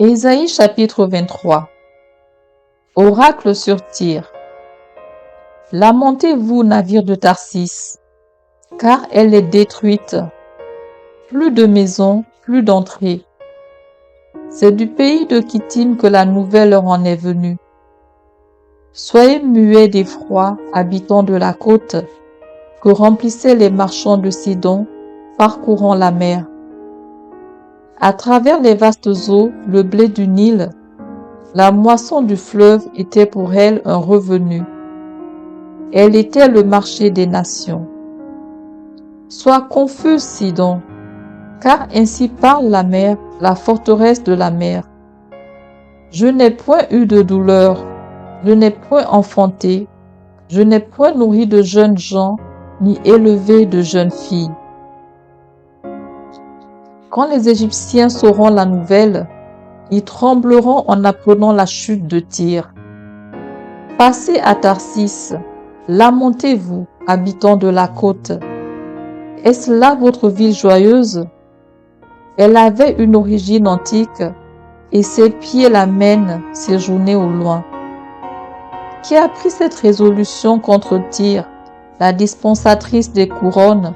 Ésaïe chapitre 23. Oracle sur Tyr. Lamentez-vous, navire de Tarsis, car elle est détruite. Plus de maisons, plus d'entrées. C'est du pays de Kittim que la nouvelle leur en est venue. Soyez muets d'effroi, habitants de la côte, que remplissaient les marchands de Sidon, parcourant la mer. À travers les vastes eaux, le blé du Nil, la moisson du fleuve était pour elle un revenu. Elle était le marché des nations. Sois confuse, Sidon, car ainsi parle la mer, la forteresse de la mer. Je n'ai point eu de douleur, je n'ai point enfanté, je n'ai point nourri de jeunes gens, ni élevé de jeunes filles. Quand les Égyptiens sauront la nouvelle, ils trembleront en apprenant la chute de Tyr. Passez à Tarsis, lamentez-vous, habitants de la côte. Est-ce là votre ville joyeuse? Elle avait une origine antique, et ses pieds la mènent séjourner au loin. Qui a pris cette résolution contre Tyr, la dispensatrice des couronnes?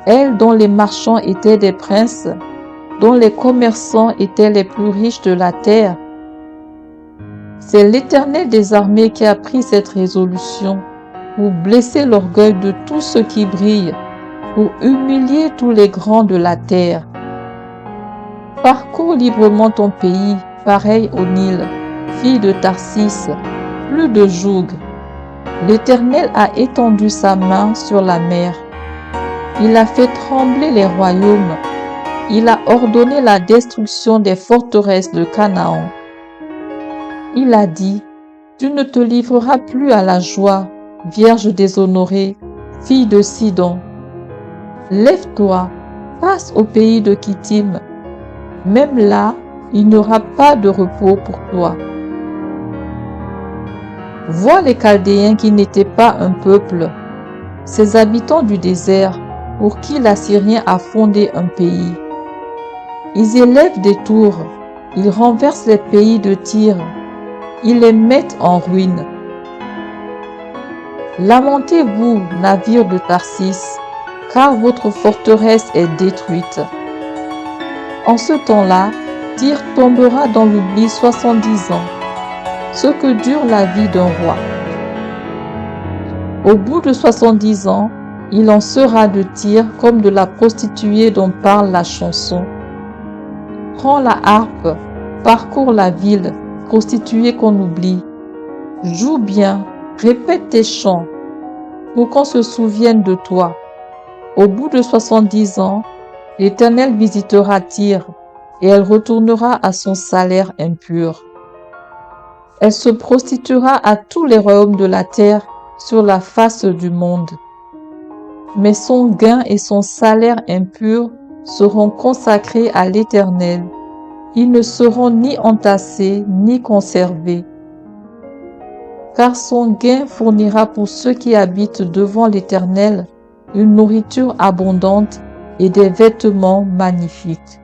Elle dont les marchands étaient des princes, dont les commerçants étaient les plus riches de la terre. C'est l'Éternel des armées qui a pris cette résolution pour blesser l'orgueil de tout ce qui brille, pour humilier tous les grands de la terre. Parcours librement ton pays, pareil au Nil, fille de Tarsis, plus de joug. L'Éternel a étendu sa main sur la mer. Il a fait trembler les royaumes. Il a ordonné la destruction des forteresses de Canaan. Il a dit, tu ne te livreras plus à la joie, vierge déshonorée, fille de Sidon. Lève-toi, passe au pays de Kittim. Même là, il n'y aura pas de repos pour toi. Vois les Chaldéens qui n'étaient pas un peuple, ces habitants du désert, pour qui l'Assyrien a fondé un pays. Ils élèvent des tours, ils renversent les pays de Tyr, ils les mettent en ruine. Lamentez-vous, navires de Tarsis, car votre forteresse est détruite. En ce temps-là, Tyr tombera dans l'oubli 70 ans, ce que dure la vie d'un roi. Au bout de 70 ans, il en sera de Tyr comme de la prostituée dont parle la chanson. Prends la harpe, parcours la ville, prostituée qu'on oublie. Joue bien, répète tes chants, pour qu'on se souvienne de toi. Au bout de 70 ans, l'Éternel visitera Tyr, et elle retournera à son salaire impur. Elle se prostituera à tous les royaumes de la terre sur la face du monde. Mais son gain et son salaire impur seront consacrés à l'Éternel. Ils ne seront ni entassés ni conservés. Car son gain fournira pour ceux qui habitent devant l'Éternel une nourriture abondante et des vêtements magnifiques.